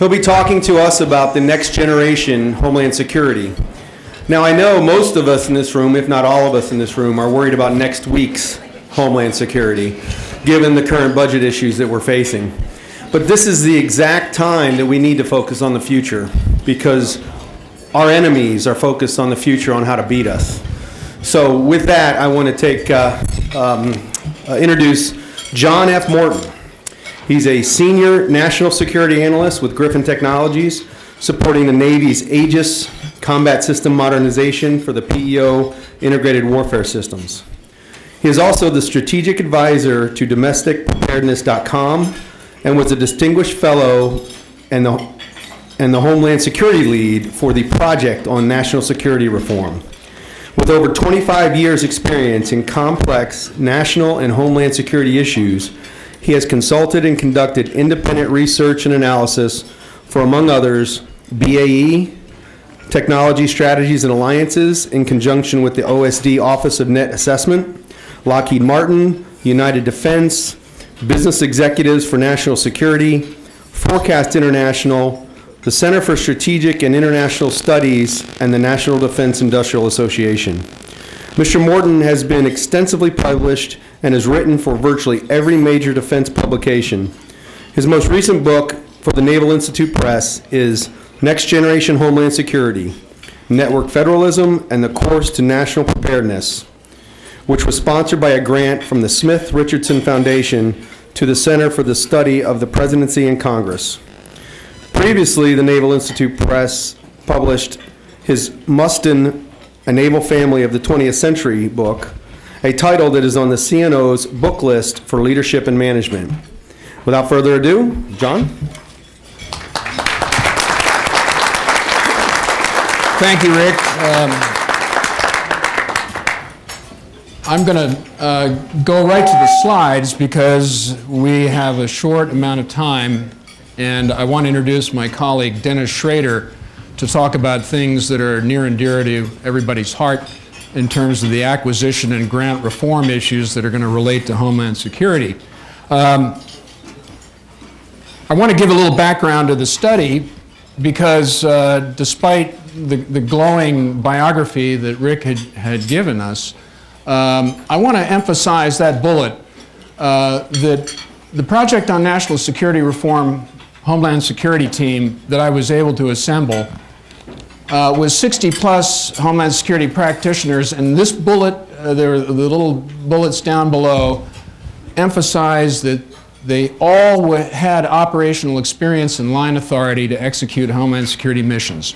He'll be talking to us about the next generation Homeland Security. Now, I know most of us in this room, if not all of us in this room, are worried about next week's Homeland Security, given the current budget issues that we're facing. But this is the exact time that we need to focus on the future, because our enemies are focused on the future, on how to beat us. So with that, I want to introduce John F. Morton. He's a senior national security analyst with Griffin Technologies, supporting the Navy's Aegis combat system modernization for the PEO integrated warfare systems. He is also the strategic advisor to domesticpreparedness.com and was a distinguished fellow and the Homeland Security lead for the Project on National Security Reform. With over 25 years experience in complex national and homeland security issues, he has consulted and conducted independent research and analysis for, among others, BAE, Technology Strategies and Alliances in conjunction with the OSD Office of Net Assessment, Lockheed Martin, United Defense, Business Executives for National Security, Forecast International, the Center for Strategic and International Studies, and the National Defense Industrial Association. Mr. Morton has been extensively published and has written for virtually every major defense publication. His most recent book for the Naval Institute Press is Next Generation Homeland Security, Network Federalism and the Course to National Preparedness, which was sponsored by a grant from the Smith Richardson Foundation to the Center for the Study of the Presidency and Congress. Previously, the Naval Institute Press published his Mustin, A Naval Family of the 20th Century book, a title that is on the CNO's book list for leadership and management. Without further ado, John. Thank you, Rick. I'm going to go right to the slides because we have a short amount of time, and I want to introduce my colleague Dennis Schrader to talk about things that are near and dear to everybody's heart in terms of the acquisition and grant reform issues that are going to relate to Homeland Security. I want to give a little background to the study because despite the glowing biography that Rick had given us, I want to emphasize that bullet that the Project on National Security Reform Homeland Security team that I was able to assemble was 60-plus Homeland Security practitioners, and this bullet, the little bullets down below, emphasize that they all had operational experience and line authority to execute Homeland Security missions.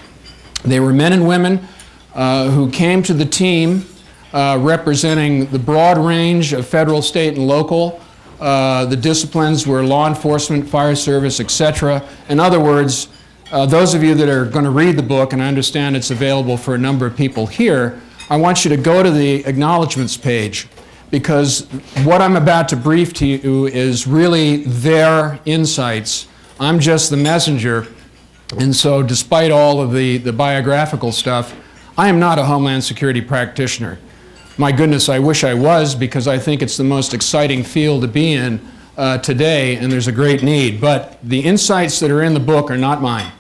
They were men and women who came to the team representing the broad range of federal, state, and local. The disciplines were law enforcement, fire service, etc. In other words, those of you that are going to read the book, and I understand it's available for a number of people here, I want you to go to the acknowledgments page, because what I'm about to brief to you is really their insights. I'm just the messenger, and so despite all of the biographical stuff, I am not a Homeland Security practitioner. My goodness, I wish I was, because I think it's the most exciting field to be in today, and there's a great need. But the insights that are in the book are not mine.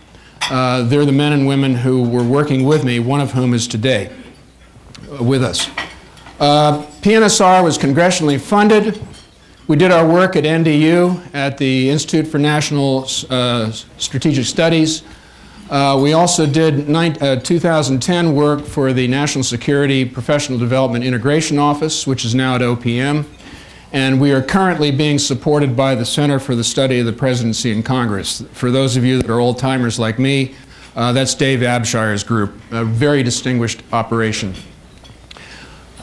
They're the men and women who were working with me, one of whom is today with us. PNSR was congressionally funded. We did our work at NDU, at the Institute for National Strategic Studies. We also did 2010 work for the National Security Professional Development Integration Office, which is now at OPM. And we are currently being supported by the Center for the Study of the Presidency and Congress. For those of you that are old-timers like me, that's Dave Abshire's group, a very distinguished operation.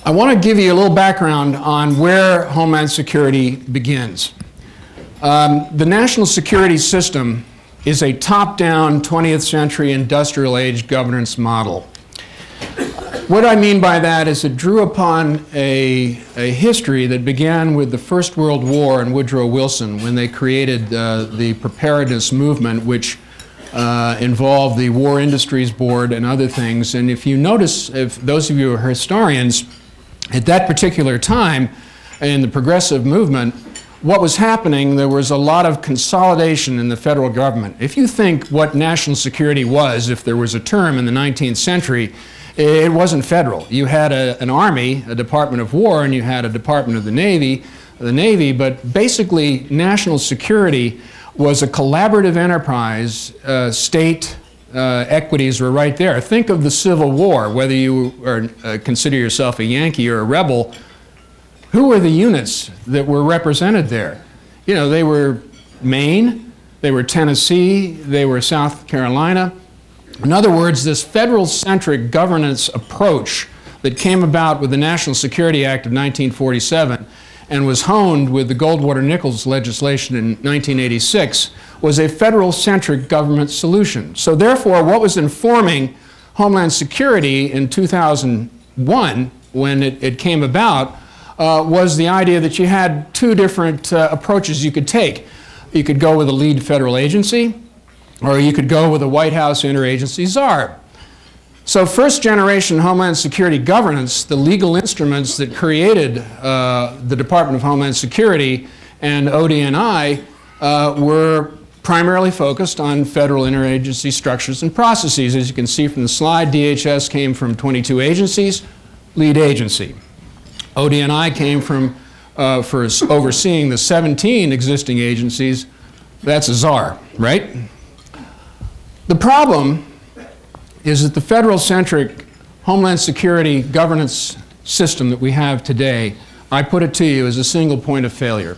I want to give you a little background on where Homeland Security begins. The national security system is a top-down 20th century industrial age governance model. What I mean by that is it drew upon a history that began with the First World War and Woodrow Wilson when they created the Preparedness movement, which involved the War Industries Board and other things. And if you notice, if those of you who are historians, at that particular time in the progressive movement, what was happening, there was a lot of consolidation in the federal government. If you think what national security was, if there was a term in the 19th century, it wasn't federal. You had an army, a Department of War, and you had a Department of the Navy, but basically national security was a collaborative enterprise. State equities were right there. Think of the Civil War, whether you consider yourself a Yankee or a rebel. Who were the units that were represented there? You know, they were Maine, they were Tennessee, they were South Carolina. In other words, this federal-centric governance approach that came about with the National Security Act of 1947 and was honed with the Goldwater-Nichols legislation in 1986 was a federal-centric government solution. So therefore, what was informing Homeland Security in 2001, when it came about, was the idea that you had two different approaches you could take. You could go with a lead federal agency, or you could go with a White House interagency czar. So first-generation Homeland Security governance, the legal instruments that created the Department of Homeland Security and ODNI were primarily focused on federal interagency structures and processes. As you can see from the slide, DHS came from 22 agencies, lead agency. ODNI came from, for overseeing the 17 existing agencies, that's a czar, right? The problem is that the federal-centric Homeland Security governance system that we have today, I put it to you, is a single point of failure.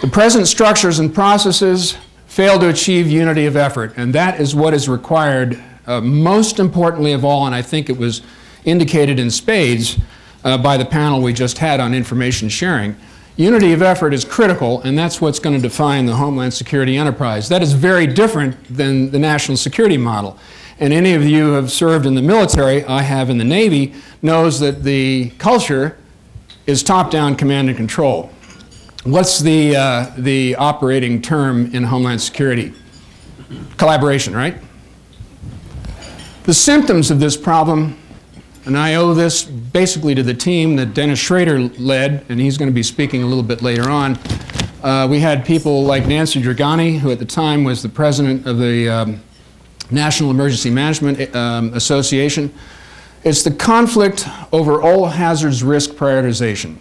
The present structures and processes fail to achieve unity of effort, and that is what is required most importantly of all, and I think it was indicated in spades by the panel we just had on information sharing. Unity of effort is critical, and that's what's going to define the Homeland Security enterprise. That is very different than the national security model. And any of you who have served in the military, I have in the Navy, knows that the culture is top-down command and control. What's the operating term in Homeland Security? Collaboration, right? The symptoms of this problem, and I owe this basically to the team that Dennis Schrader led, and he's going to be speaking a little bit later on. We had people like Nancy Dragani, who at the time was the president of the National Emergency Management Association. It's the conflict over all hazards risk prioritization.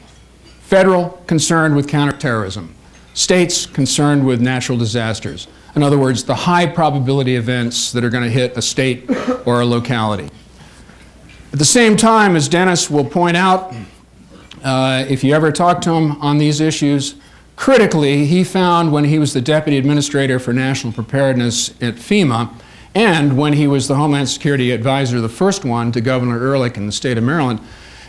Federal, concerned with counterterrorism. States, concerned with natural disasters. In other words, the high probability events that are going to hit a state or a locality. At the same time, as Dennis will point out, if you ever talk to him on these issues, critically, he found when he was the Deputy Administrator for National Preparedness at FEMA, and when he was the Homeland Security Advisor, the first one to Governor Ehrlich in the state of Maryland,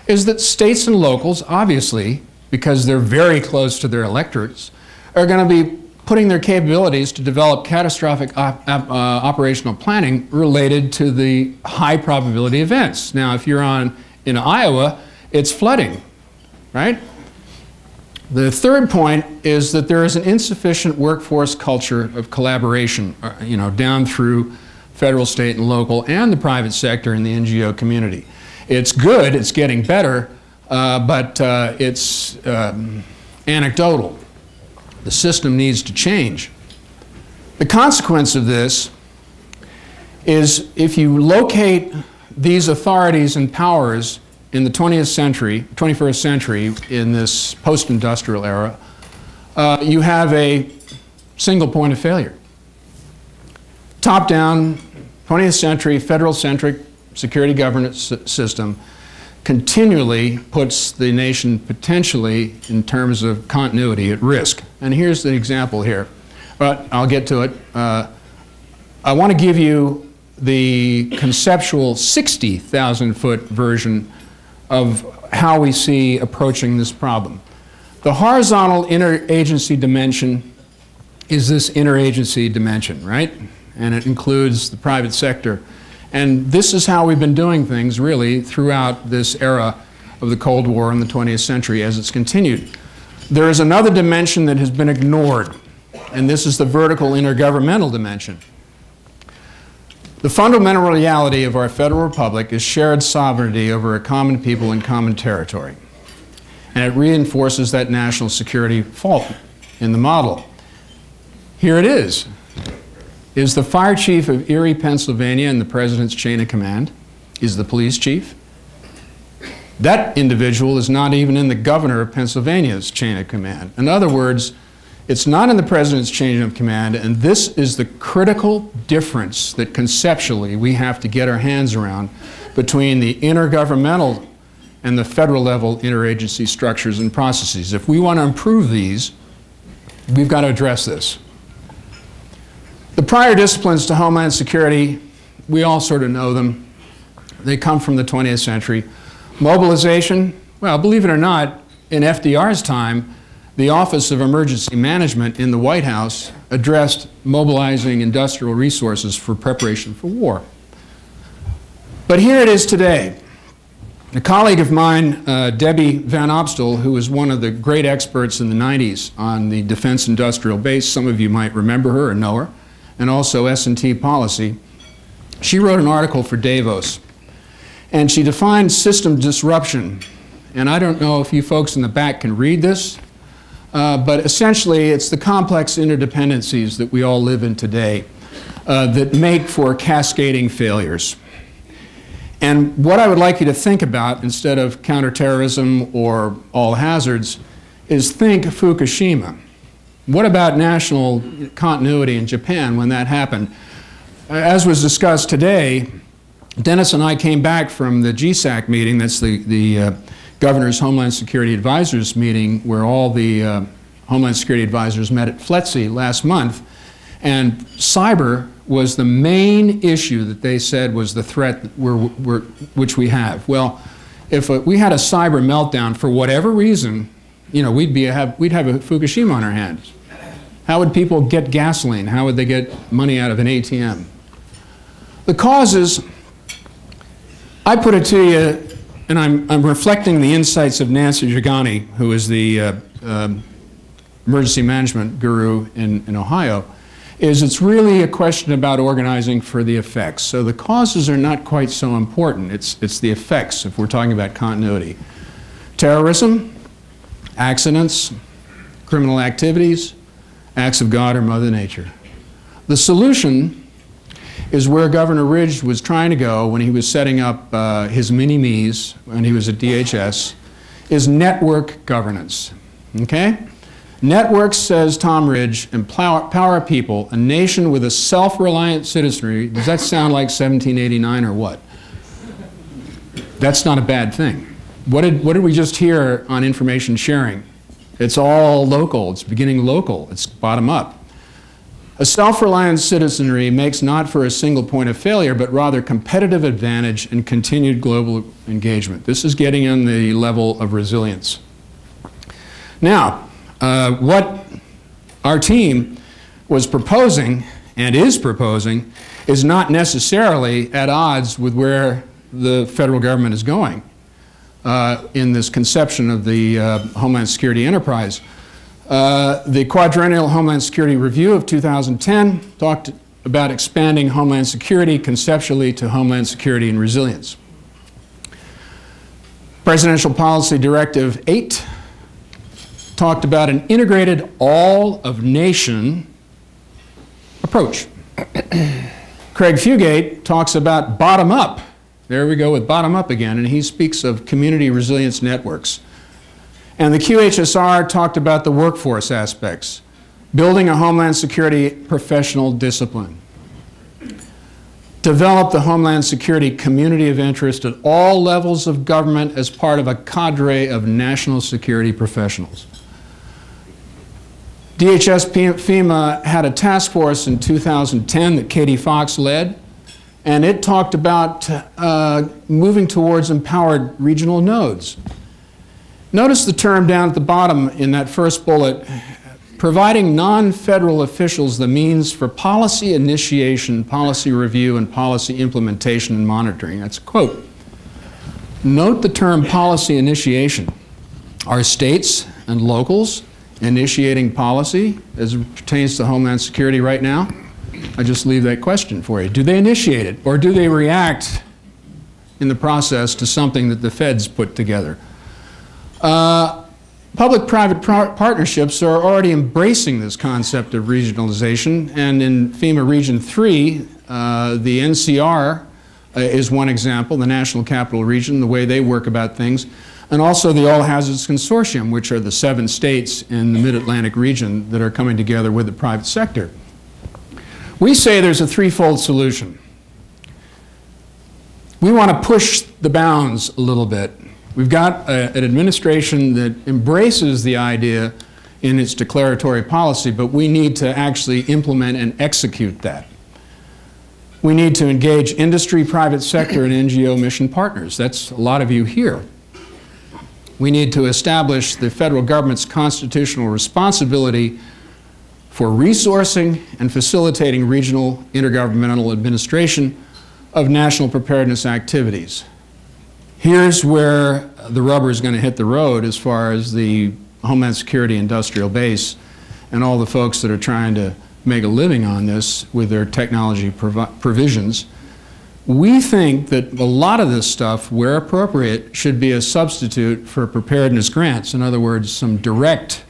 is that states and locals, obviously, because they're very close to their electorates, are going to be putting their capabilities to develop catastrophic operational planning related to the high probability events. Now, if you're in Iowa, it's flooding, right? The third point is that there is an insufficient workforce culture of collaboration, down through federal, state, and local, and the private sector and the NGO community. It's good, it's getting better, but it's anecdotal. The system needs to change. The consequence of this is if you locate these authorities and powers in the 21st century, in this post-industrial era, you have a single point of failure. Top-down, 20th century, federal-centric security governance system continually puts the nation potentially, in terms of continuity, at risk. And here's the example here, but I'll get to it. I want to give you the conceptual 60,000-foot version of how we see approaching this problem. The horizontal interagency dimension is this interagency dimension, right? And it includes the private sector. And this is how we've been doing things, really, throughout this era of the Cold War in the 20th century as it's continued. There is another dimension that has been ignored, and this is the vertical intergovernmental dimension. The fundamental reality of our federal republic is shared sovereignty over a common people and common territory. and it reinforces that national security fault in the model. Here it is. Is the fire chief of Erie, Pennsylvania in the president's chain of command? Is the police chief? That individual is not even in the governor of Pennsylvania's chain of command. In other words, it's not in the president's chain of command, and this is the critical difference that conceptually we have to get our hands around between the intergovernmental and the federal level interagency structures and processes. If we want to improve these, we've got to address this. The prior disciplines to Homeland Security, we all sort of know them. They come from the 20th century. Mobilization, well, believe it or not, in FDR's time, the Office of Emergency Management in the White House addressed mobilizing industrial resources for preparation for war. But here it is today. A colleague of mine, Debbie Van Opstal, who was one of the great experts in the 90s on the defense industrial base, some of you might remember her or know her, and also S&T policy, she wrote an article for Davos. And she defined system disruption. And I don't know if you folks in the back can read this, but essentially it's the complex interdependencies that we all live in today that make for cascading failures. And what I would like you to think about, instead of counterterrorism or all hazards, is think Fukushima. What about national continuity in Japan when that happened? As was discussed today, Dennis and I came back from the GSAC meeting, that's the Governor's Homeland Security Advisors meeting, where all the Homeland Security Advisors met at FLETC last month, and cyber was the main issue that they said was the threat which we have. Well, if we had a cyber meltdown for whatever reason, you know, we'd have a Fukushima on our hands. How would people get gasoline? How would they get money out of an ATM? The causes, I put it to you, and I'm reflecting the insights of Nancy Giuliani, who is the emergency management guru in Ohio, is it's really a question about organizing for the effects. So the causes are not quite so important. It's the effects if we're talking about continuity. Terrorism, accidents, criminal activities, acts of God or Mother Nature. The solution is where Governor Ridge was trying to go when he was setting up his mini-me's when he was at DHS, is network governance, okay? Networks, says Tom Ridge, empower people, a nation with a self-reliant citizenry. Does that sound like 1789 or what? That's not a bad thing. What did we just hear on information sharing? It's all local, it's beginning local, it's bottom up. A self-reliant citizenry makes not for a single point of failure, but rather competitive advantage and continued global engagement. This is getting on the level of resilience. Now, what our team was proposing and is proposing is not necessarily at odds with where the federal government is going in this conception of the Homeland Security enterprise. The Quadrennial Homeland Security Review of 2010 talked about expanding Homeland Security conceptually to Homeland Security and resilience. Presidential Policy Directive 8 talked about an integrated all-of-nation approach. Craig Fugate talks about bottom-up. There we go with bottom-up again, and he speaks of community resilience networks. And the QHSR talked about the workforce aspects, building a Homeland Security professional discipline. Develop the Homeland Security community of interest at all levels of government as part of a cadre of national security professionals. DHS FEMA had a task force in 2010 that Katie Fox led, and it talked about moving towards empowered regional nodes. Notice the term down at the bottom in that first bullet, providing non-federal officials the means for policy initiation, policy review, and policy implementation and monitoring. That's a quote. Note the term policy initiation. Are states and locals initiating policy as it pertains to Homeland Security right now? I just leave that question for you. Do they initiate it, or do they react in the process to something that the feds put together? Public-private partnerships are already embracing this concept of regionalization, and in FEMA Region 3, the NCR is one example, the National Capital Region, the way they work about things, and also the All Hazards Consortium, which are the 7 states in the Mid-Atlantic region that are coming together with the private sector. We say there's a threefold solution. We want to push the bounds a little bit. We've got an administration that embraces the idea in its declaratory policy, but we need to actually implement and execute that. We need to engage industry, private sector, and NGO mission partners. That's a lot of you here. We need to establish the federal government's constitutional responsibility for resourcing and facilitating regional intergovernmental administration of national preparedness activities. Here's where the rubber is going to hit the road as far as the Homeland Security industrial base and all the folks that are trying to make a living on this with their technology provisions. We think that a lot of this stuff, where appropriate, should be a substitute for preparedness grants. In other words, some direct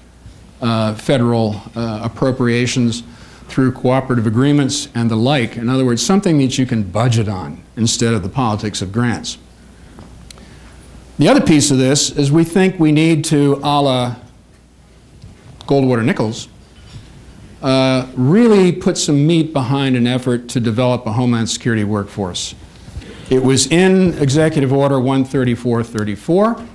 federal appropriations through cooperative agreements and the like. In other words, something that you can budget on instead of the politics of grants. The other piece of this is we think we need to, a la Goldwater-Nichols, really put some meat behind an effort to develop a Homeland Security workforce. It was in Executive Order 13434.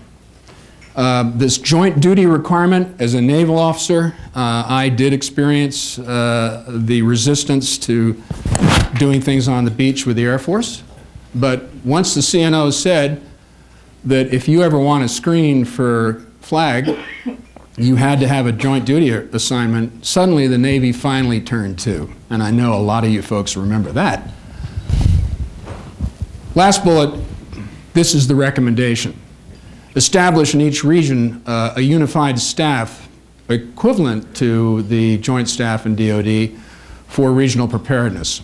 This joint duty requirement as a naval officer, I did experience the resistance to doing things on the beach with the Air Force. But once the CNO said that if you ever want to screen for flag, you had to have a joint duty assignment, suddenly the Navy finally turned to. And I know a lot of you folks remember that. Last bullet, this is the recommendation. Establish in each region a unified staff equivalent to the joint staff in DoD for regional preparedness.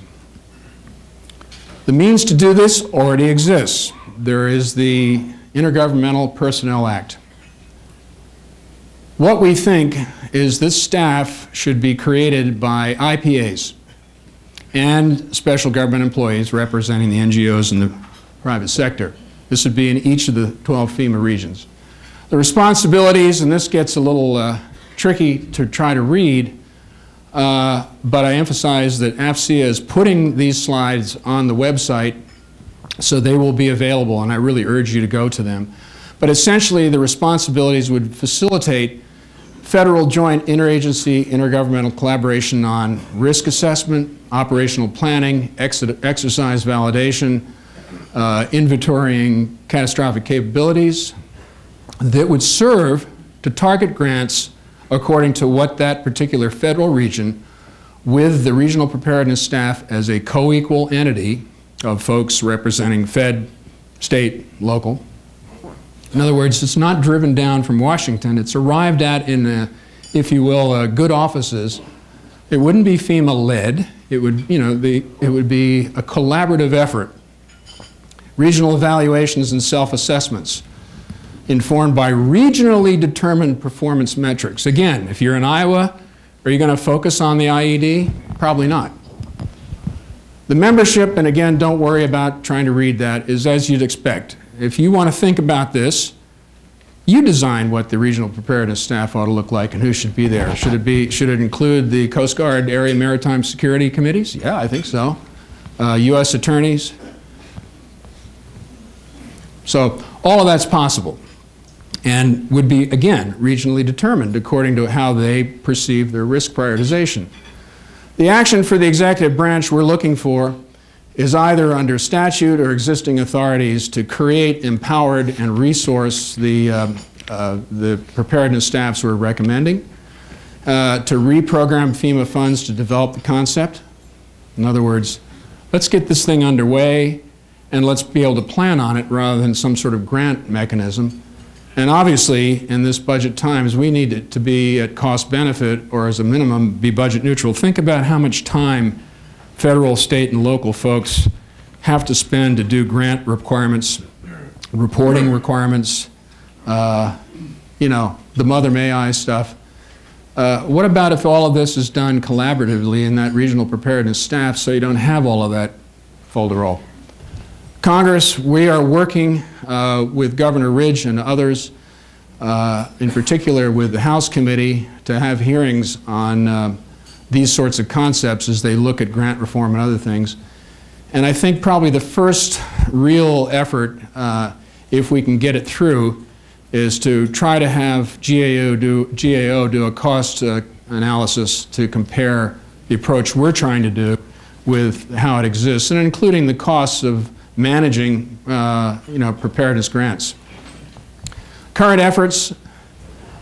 The means to do this already exists. There is the Intergovernmental Personnel Act. What we think is this staff should be created by IPAs and special government employees representing the NGOs and the private sector. This would be in each of the 12 FEMA regions. The responsibilities, and this gets a little tricky to try to read, but I emphasize that AFCEA is putting these slides on the website, so they will be available, and I really urge you to go to them. But essentially, the responsibilities would facilitate federal joint interagency intergovernmental collaboration on risk assessment, operational planning, exercise validation, inventorying catastrophic capabilities that would serve to target grants according to what that particular federal region, with the regional preparedness staff as a co-equal entity of folks representing Fed, state, local. In other words, it's not driven down from Washington. It's arrived at in, if you will, good offices. It wouldn't be FEMA-led. It would, it would be a collaborative effort. Regional evaluations and self-assessments informed by regionally determined performance metrics. Again, if you're in Iowa, are you going to focus on the IED? Probably not. The membership, and again, don't worry about trying to read that, is as you'd expect. If you want to think about this, you design what the regional preparedness staff ought to look like and who should be there. Should it include the Coast Guard Area Maritime Security Committees? Yeah, I think so. U.S. attorneys. So all of that's possible and would be, again, regionally determined according to how they perceive their risk prioritization. The action for the executive branch we're looking for is either under statute or existing authorities to create, empowered, and resource the preparedness staffs we're recommending, to reprogram FEMA funds to develop the concept. In other words, let's get this thing underway and let's be able to plan on it rather than some sort of grant mechanism. And obviously, in this budget times, we need it to be at cost benefit, or as a minimum, be budget neutral. Think about how much time federal, state, and local folks have to spend to do grant requirements, reporting requirements, the Mother May I stuff. What about if all of this is done collaboratively in that regional preparedness staff so you don't have all of that folderol? Congress, we are working with Governor Ridge and others, in particular with the House Committee, to have hearings on these sorts of concepts as they look at grant reform and other things. And I think probably the first real effort, if we can get it through, is to try to have GAO do a cost analysis to compare the approach we're trying to do with how it exists, and including the costs of managing preparedness grants. Current efforts,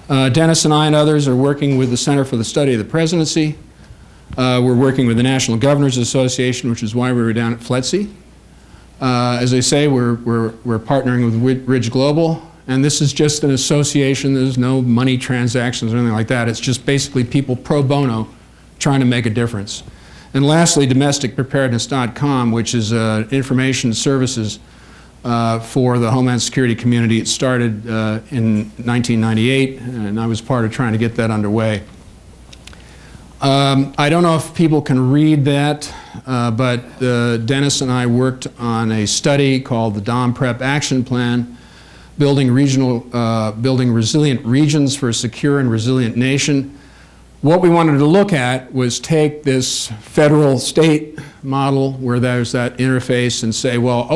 Dennis and I and others are working with the Center for the Study of the Presidency. We're working with the National Governors Association, which is why we were down at FLETC. As I say, we're partnering with Ridge Global, and this is just an association. There's no money transactions or anything like that. It's just basically people pro bono trying to make a difference. And lastly, domesticpreparedness.com, which is information services for the Homeland Security community. It started in 1998, and I was part of trying to get that underway. I don't know if people can read that, but Dennis and I worked on a study called the DOM Prep Action Plan, building resilient regions for a secure and resilient nation. What we wanted to look at was take this federal-state model where there's that interface and say, well,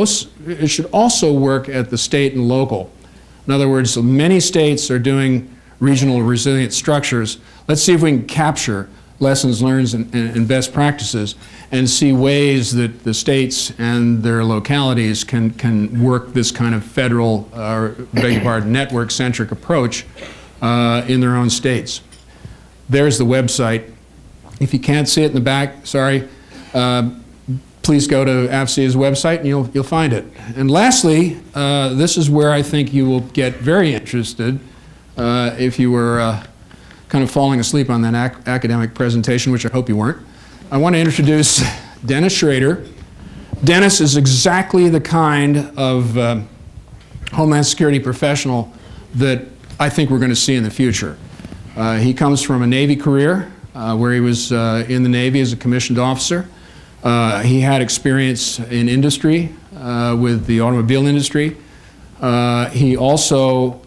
it should also work at the state and local. In other words, many states are doing regional resilient structures. Let's see if we can capture lessons learned and best practices and see ways that the states and their localities can work this kind of federal, network-centric approach in their own states. There's the website. If you can't see it in the back, sorry, please go to AFCEA's website and you'll find it. And lastly, this is where I think you will get very interested if you were kind of falling asleep on that academic presentation, which I hope you weren't. I want to introduce Dennis Schrader. Dennis is exactly the kind of Homeland Security professional that I think we're going to see in the future. He comes from a Navy career where he was in the Navy as a commissioned officer. He had experience in industry with the automobile industry. He also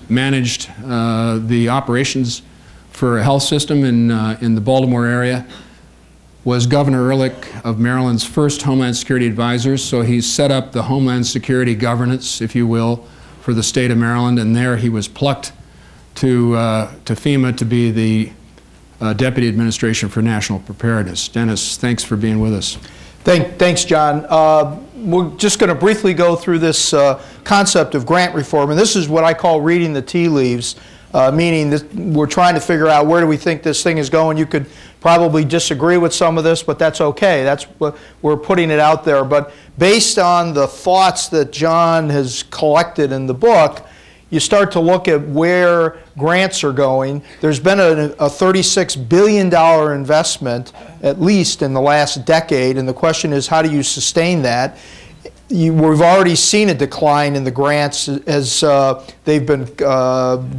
managed the operations for a health system in the Baltimore area, was Governor Ehrlich of Maryland's first Homeland Security advisors, so he set up the Homeland Security governance, if you will, for the state of Maryland, and there he was plucked to FEMA to be the Deputy Administration for National Preparedness. Dennis, thanks for being with us. Thanks, John. We're just going to briefly go through this concept of grant reform, and this is what I call reading the tea leaves, meaning that we're trying to figure out where do we think this thing is going. You could probably disagree with some of this, but that's okay. That's what we're putting it out there. But based on the thoughts that John has collected in the book, you start to look at where grants are going. There's been a $36 billion investment, at least in the last decade, and the question is, how do you sustain that? We've already seen a decline in the grants as they've been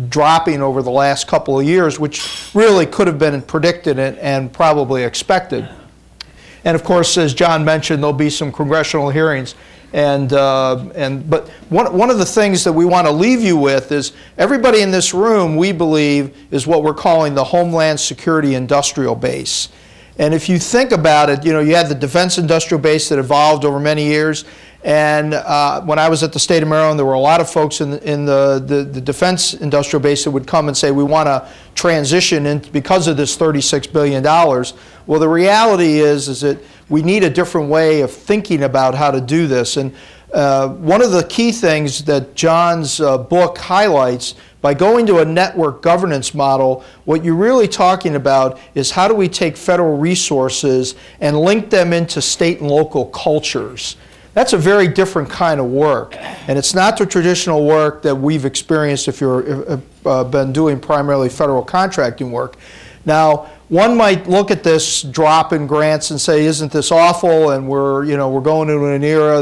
dropping over the last couple of years, which really could have been predicted and probably expected. And of course, as John mentioned, there'll be some congressional hearings. But one of the things that we want to leave you with is everybody in this room, we believe, is what we're calling the Homeland Security Industrial Base. And if you think about it, you had the defense industrial base that evolved over many years. And when I was at the state of Maryland, there were a lot of folks in the defense industrial base that would come and say, we want to transition because of this $36 billion. Well, the reality is that we need a different way of thinking about how to do this. And one of the key things that John's book highlights, by going to a network governance model, what you're really talking about is how do we take federal resources and link them into state and local cultures. That's a very different kind of work, and it's not the traditional work that we've experienced if you've been doing primarily federal contracting work. Now, one might look at this drop in grants and say, isn't this awful, and we're going into an era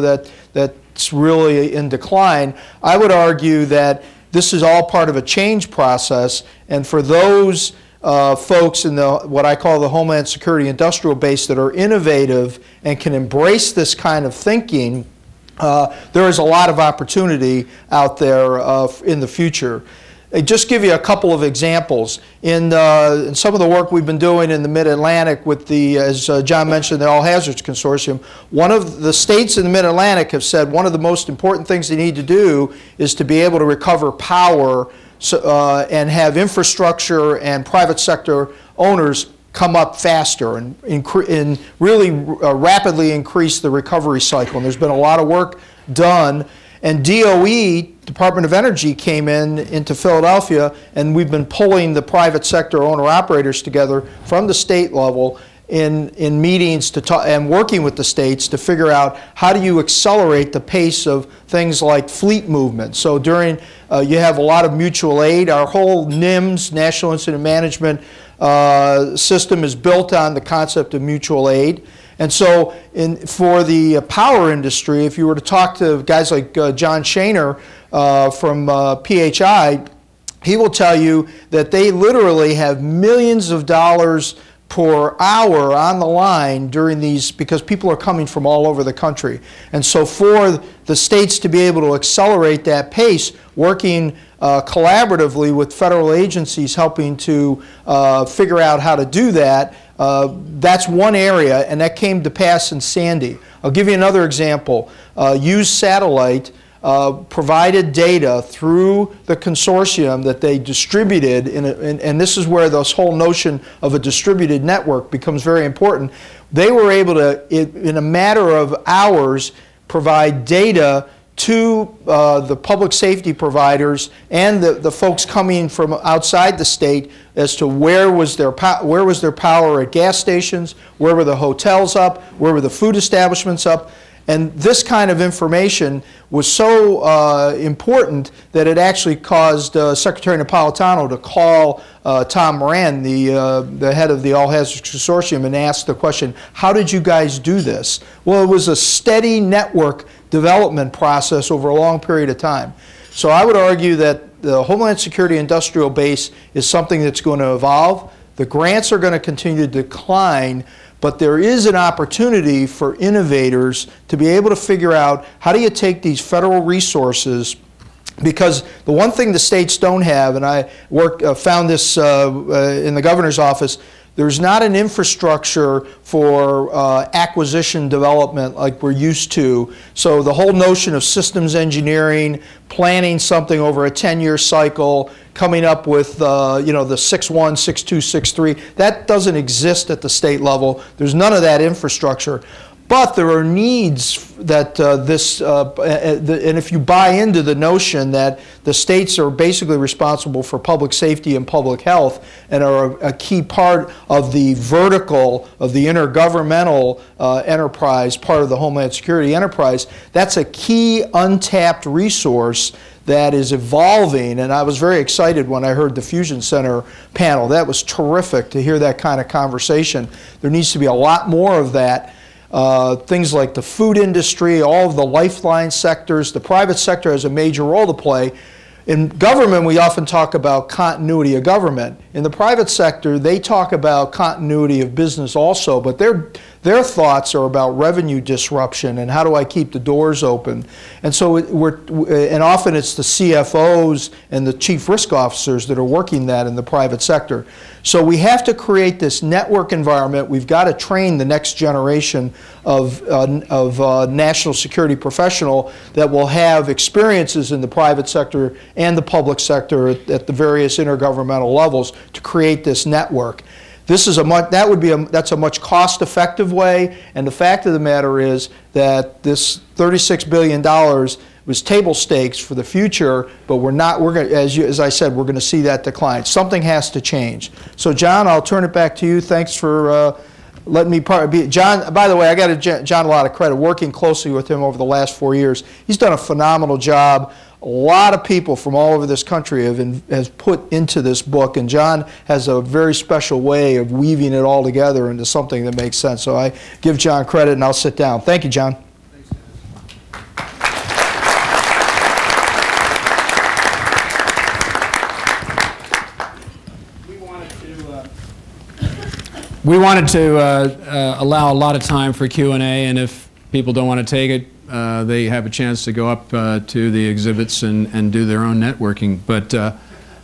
that's really in decline. I would argue that this is all part of a change process, and for those folks in what I call the Homeland Security industrial base that are innovative and can embrace this kind of thinking, there is a lot of opportunity out there in the future. Just give you a couple of examples. In some of the work we've been doing in the Mid-Atlantic with the, as John mentioned, the All Hazards Consortium, one of the states in the Mid-Atlantic have said one of the most important things they need to do is to be able to recover power and have infrastructure and private sector owners come up faster and really rapidly increase the recovery cycle. And there's been a lot of work done. And DOE, Department of Energy, came into Philadelphia, and we've been pulling the private sector owner-operators together from the state level in meetings to talk, and working with the states to figure out how do you accelerate the pace of things like fleet movement. So during, you have a lot of mutual aid. Our whole NIMS, National Incident Management system, is built on the concept of mutual aid. And so for the power industry, if you were to talk to guys like John Shaner from PHI, he will tell you that they literally have millions of dollars per hour on the line during these, because people are coming from all over the country. And so for the states to be able to accelerate that pace, working collaboratively with federal agencies helping to figure out how to do that, that's one area, and that came to pass in Sandy. I'll give you another example. Use Satellite provided data through the consortium that they distributed, and this is where this whole notion of a distributed network becomes very important. They were able to, in a matter of hours, provide data to the public safety providers and the folks coming from outside the state as to where was their power at gas stations, where were the hotels up, where were the food establishments up. And this kind of information was so important that it actually caused Secretary Napolitano to call Tom Moran, the head of the All Hazards Consortium, and ask the question, how did you guys do this? Well, it was a steady network development process over a long period of time. So I would argue that the Homeland Security industrial base is something that's going to evolve. The grants are going to continue to decline, but there is an opportunity for innovators to be able to figure out how do you take these federal resources, because the one thing the states don't have, and I found this in the governor's office, there's not an infrastructure for acquisition development like we're used to. So the whole notion of systems engineering, planning something over a 10-year cycle, coming up with you know, the 6.1, 6.2, 6.3, that doesn't exist at the state level. There's none of that infrastructure. But there are needs that and if you buy into the notion that the states are basically responsible for public safety and public health and are a key part of the vertical of the intergovernmental enterprise, part of the Homeland Security enterprise, that's a key untapped resource that is evolving. And I was very excited when I heard the Fusion Center panel. That was terrific to hear that kind of conversation. There needs to be a lot more of that. Things like the food industry, all of the lifeline sectors, the private sector has a major role to play. In government, we often talk about continuity of government. In the private sector, they talk about continuity of business also, but their thoughts are about revenue disruption and how do I keep the doors open. And so and often it's the CFOs and the chief risk officers that are working that in the private sector. So we have to create this network environment. We've got to train the next generation of national security professional that will have experiences in the private sector and the public sector at the various intergovernmental levels to create this network. This is that's a much cost-effective way, and the fact of the matter is that this $36 billion was table stakes for the future, but as I said, we're going to see that decline. Something has to change. So John, I'll turn it back to you. Thanks for letting me be. John, by the way, I got to give John a lot of credit, working closely with him over the last 4 years. He's done a phenomenal job. A lot of people from all over this country has put into this book, and John has a very special way of weaving it all together into something that makes sense. So I give John credit, and I'll sit down. Thank you, John. We wanted to allow a lot of time for Q&A, and if people don't want to take it, they have a chance to go up to the exhibits and do their own networking. But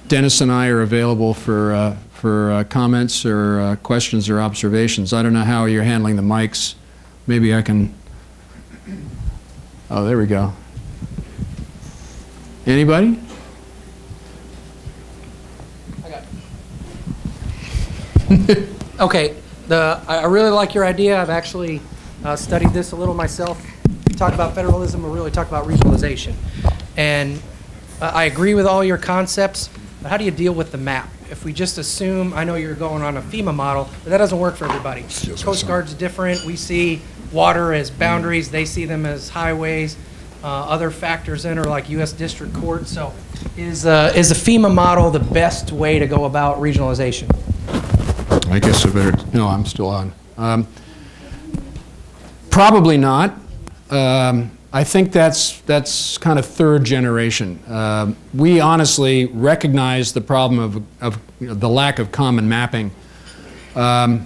Dennis and I are available for comments or questions or observations. I don't know how you're handling the mics. Maybe I can... Oh, there we go. Anybody? I got it. Okay, I really like your idea. I've actually studied this a little myself. You talk about federalism, we really talk about regionalization. And I agree with all your concepts, but how do you deal with the map? If we just assume, I know you're going on a FEMA model, but that doesn't work for everybody. Coast Guard's different. We see water as boundaries. They see them as highways. Other factors in are like U.S. District Court. So is a FEMA model the best way to go about regionalization? I guess I better... No, I'm still on. Probably not. I think that's kind of third generation. We honestly recognize the problem of the lack of common mapping. That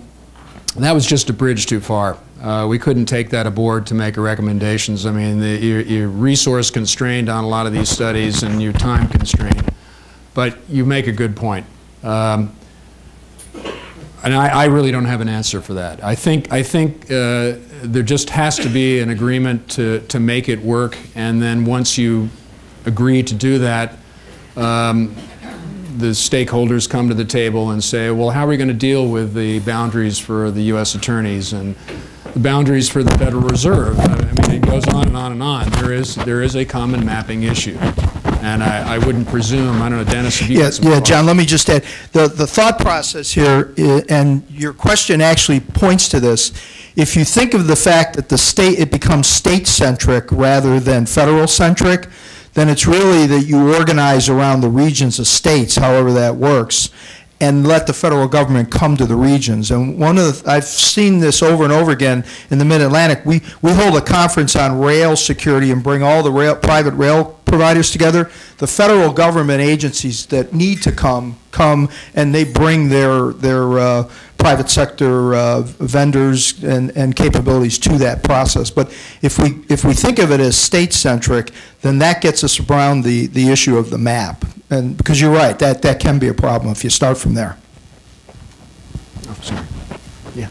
was just a bridge too far. We couldn't take that aboard to make recommendations. I mean, you're resource constrained on a lot of these studies and you're time constrained. But you make a good point. And I really don't have an answer for that. I think there just has to be an agreement to make it work, and then once you agree to do that, the stakeholders come to the table and say, well, how are we going to deal with the boundaries for the U.S. attorneys and the boundaries for the Federal Reserve? I mean, it goes on and on and on. There is a common mapping issue. And I wouldn't presume, I don't know, Dennis, if you had some thoughts. John, let me just add, the thought process here, and your question actually points to this. If you think of the fact that the state, it becomes state-centric rather than federal-centric, then it's really that you organize around the regions of states, however that works, and let the federal government come to the regions. And I've seen this over and over again in the Mid-Atlantic. We hold a conference on rail security and bring all the private rail providers together. The federal government agencies that need to come, and they bring their private sector vendors and capabilities to that process. But if we think of it as state-centric, then that gets us around the issue of the map. And because you're right, that can be a problem if you start from there. Oh, sorry. Yeah.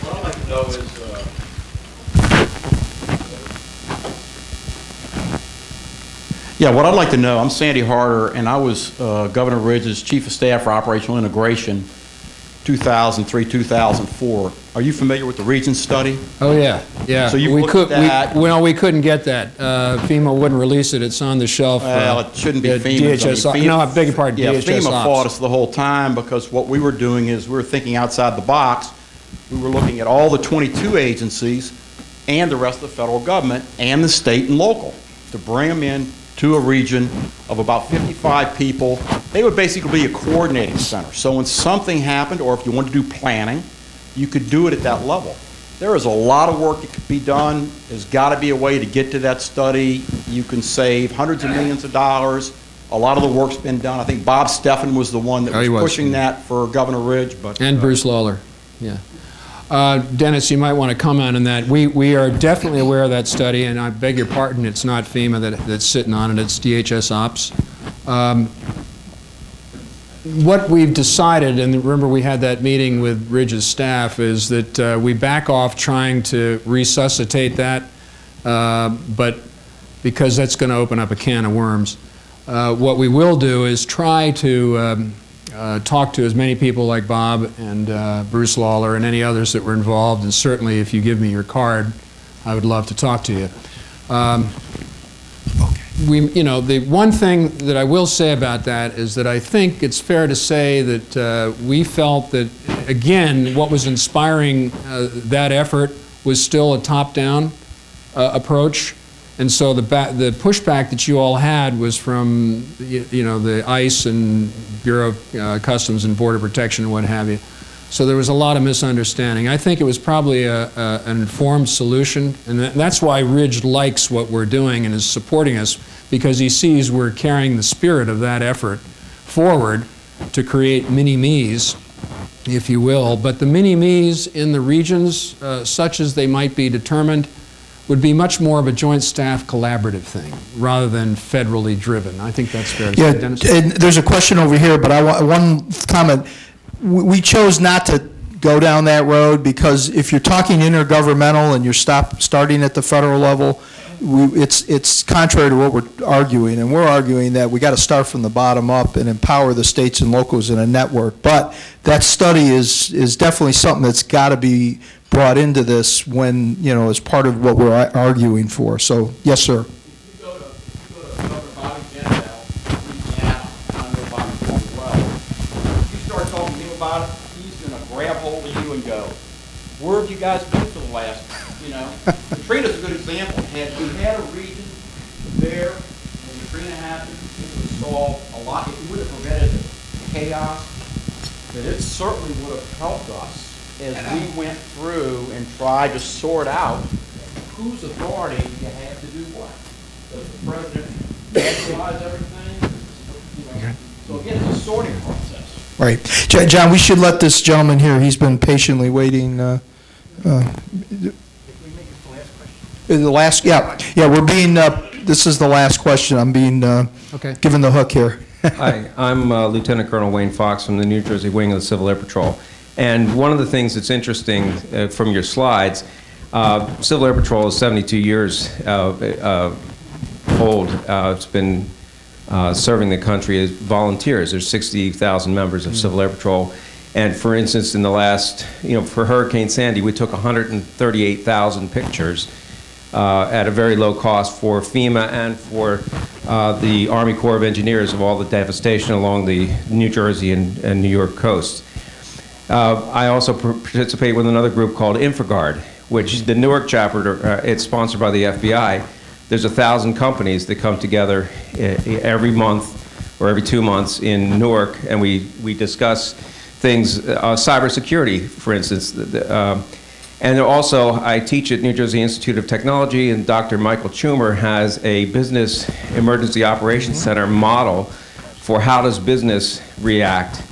What I'd like to know is, what I'd like to know, I'm Sandy Harder, and I was Governor Ridge's Chief of Staff for Operational Integration, 2003, 2004. Are you familiar with the Regions study? Oh yeah, yeah. So you looked at that. Well, we couldn't get that. FEMA wouldn't release it. It's on the shelf. Well, it shouldn't be FEMA. DHS. No, I beg your pardon. Yeah, DHS FEMA ops. fought us the whole time because what we were doing is we were thinking outside the box. We were looking at all the 22 agencies and the rest of the federal government and the state and local to bring them in to a region of about 55 people. They would basically be a coordinating center. So when something happened, or if you wanted to do planning, you could do it at that level. There is a lot of work that could be done. There's got to be a way to get to that study. You can save hundreds of millions of dollars. A lot of the work's been done. I think Bob Steffen was the one that was pushing that for Governor Ridge. And Bruce Lawler, yeah. Dennis, you might want to comment on that. We are definitely aware of that study, and I beg your pardon, it's not FEMA that's sitting on it, it's DHS Ops. What we've decided, and remember we had that meeting with Ridge's staff, is that we back off trying to resuscitate that, but because that's going to open up a can of worms. What we will do is try to talk to as many people like Bob and Bruce Lawler and any others that were involved, and certainly if you give me your card, I would love to talk to you. The one thing that I will say about that is that I think it's fair to say that we felt that, again, what was inspiring that effort was still a top-down approach. And so the pushback that you all had was from, the ICE and Bureau of Customs and Border Protection and what have you. So there was a lot of misunderstanding. I think it was probably an informed solution, and that's why Ridge likes what we're doing and is supporting us, because he sees we're carrying the spirit of that effort forward to create mini-me's, if you will. But the mini-me's in the regions, such as they might be determined, would be much more of a joint staff collaborative thing rather than federally driven. I think that's fair to say, Dennis. And there's a question over here, but I want one comment. We chose not to go down that road because if you're talking intergovernmental and you're starting at the federal level, it's contrary to what we're arguing, and we're arguing that we got to start from the bottom up and empower the states and locals in a network. But that study is definitely something that's got to be brought into this when, you know, as part of what we're arguing for. So, yes, sir. You go to Governor Bobby Jandel, Louisiana, I know Bobby very well. You start talking to him about it, he's going to grab hold of you and go, where have you guys been for the last, you know? Katrina's a good example. Had we had a region there when Katrina happened, it would solve a lot. It would have prevented the chaos, but it certainly would have helped us as we went through and tried to sort out whose authority you have to do what. Does the president nationalize everything? You know? So again, it's a sorting process. Right. John, we should let this gentleman here, he's been patiently waiting. The last, yeah, we're being, this is the last question. I'm being given the hook here. Hi, I'm Lieutenant Colonel Wayne Fox from the New Jersey Wing of the Civil Air Patrol. And one of the things that's interesting from your slides, Civil Air Patrol is 72 years old. It's been serving the country as volunteers. There's 60,000 members of Civil Air Patrol. And for instance, in the last, you know, for Hurricane Sandy, we took 138,000 pictures at a very low cost for FEMA and for the Army Corps of Engineers of all the devastation along the New Jersey and New York coast. I also participate with another group called InfraGard, which the Newark chapter, it's sponsored by the FBI. There's 1,000 companies that come together every month or every 2 months in Newark, and we discuss things, cybersecurity, for instance. And also, I teach at New Jersey Institute of Technology, and Dr. Michael Schumer has a Business Emergency Operations Center model for how does business react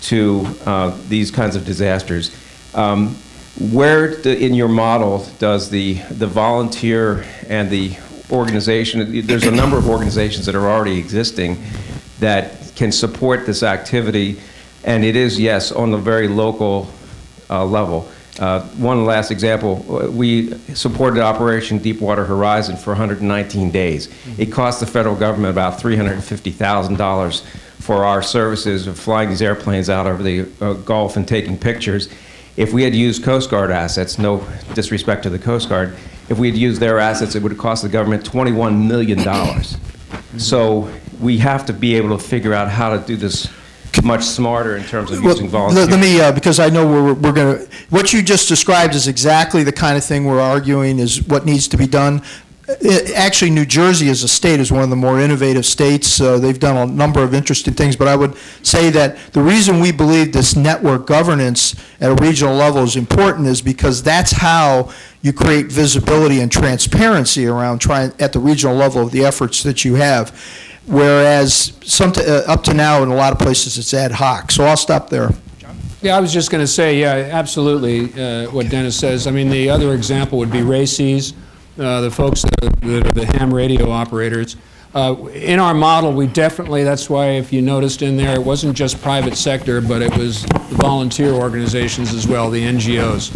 to these kinds of disasters. Where in your model does the volunteer and the organization, there's a number of organizations that are already existing that can support this activity, and it is, yes, on the very local level. One last example, we supported Operation Deepwater Horizon for 119 days. It cost the federal government about $350,000 for our services of flying these airplanes out over the Gulf and taking pictures. If we had used Coast Guard assets, no disrespect to the Coast Guard, if we had used their assets, it would have cost the government $21 million. So we have to be able to figure out how to do this much smarter in terms of using volunteers. Let me, because I know we're going to, what you just described is exactly the kind of thing we're arguing is what needs to be done. Actually, New Jersey as a state is one of the more innovative states. They've done a number of interesting things, but I would say that the reason we believe this network governance at a regional level is important is because that's how you create visibility and transparency around at the regional level of the efforts that you have. Whereas up to now in a lot of places it's ad hoc. So I'll stop there. Yeah, I was just going to say, yeah, absolutely what Dennis says. I mean, the other example would be RACES, the folks that are the ham radio operators. In our model, we definitely, that's why if you noticed in there, it wasn't just private sector, but it was the volunteer organizations as well, the NGOs.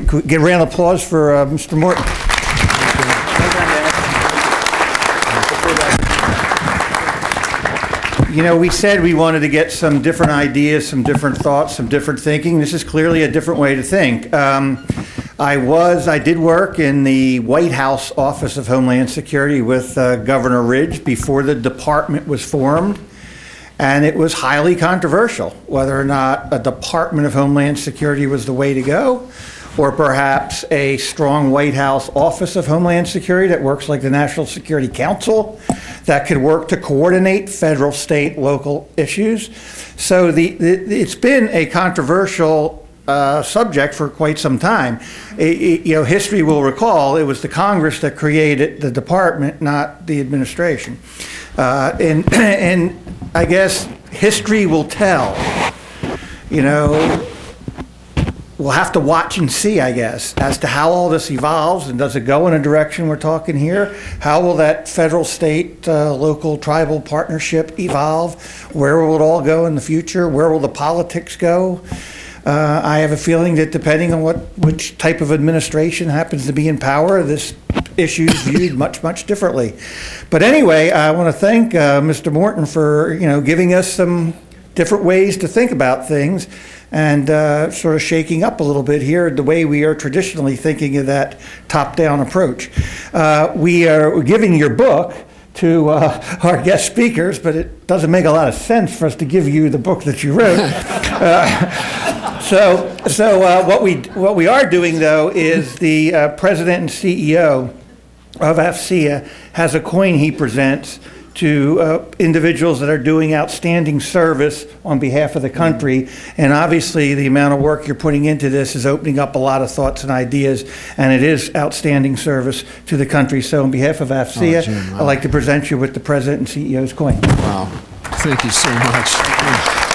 Could we get a round of applause for Mr. Morton? You know, we said we wanted to get some different ideas, some different thoughts, some different thinking. This is clearly a different way to think. I did work in the White House Office of Homeland Security with Governor Ridge before the department was formed, and it was highly controversial whether or not a Department of Homeland Security was the way to go, or perhaps a strong White House Office of Homeland Security that works like the National Security Council that could work to coordinate federal, state, local issues. So it's been a controversial subject for quite some time. History will recall it was the Congress that created the department, not the administration. And I guess history will tell. We'll have to watch and see, I guess, as to how all this evolves, and does it go in a direction we're talking here? How will that federal, state, local, tribal partnership evolve? Where will it all go in the future? Where will the politics go? I have a feeling that depending on which type of administration happens to be in power, this issue is viewed much, much differently. But anyway, I want to thank Mr. Morton for giving us some different ways to think about things, and sort of shaking up a little bit here the way we are traditionally thinking of that top-down approach. We are giving your book to our guest speakers, but it doesn't make a lot of sense for us to give you the book that you wrote. So what we are doing, though, is the president and CEO of AFCEA has a coin he presents to individuals that are doing outstanding service on behalf of the country. And obviously the amount of work you're putting into this is opening up a lot of thoughts and ideas, and it is outstanding service to the country. So on behalf of AFCEA, Jim, wow. I'd like to present you with the President and CEO's coin. Wow. Thank you so much.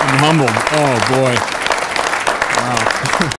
I'm humbled. Oh, boy. Wow.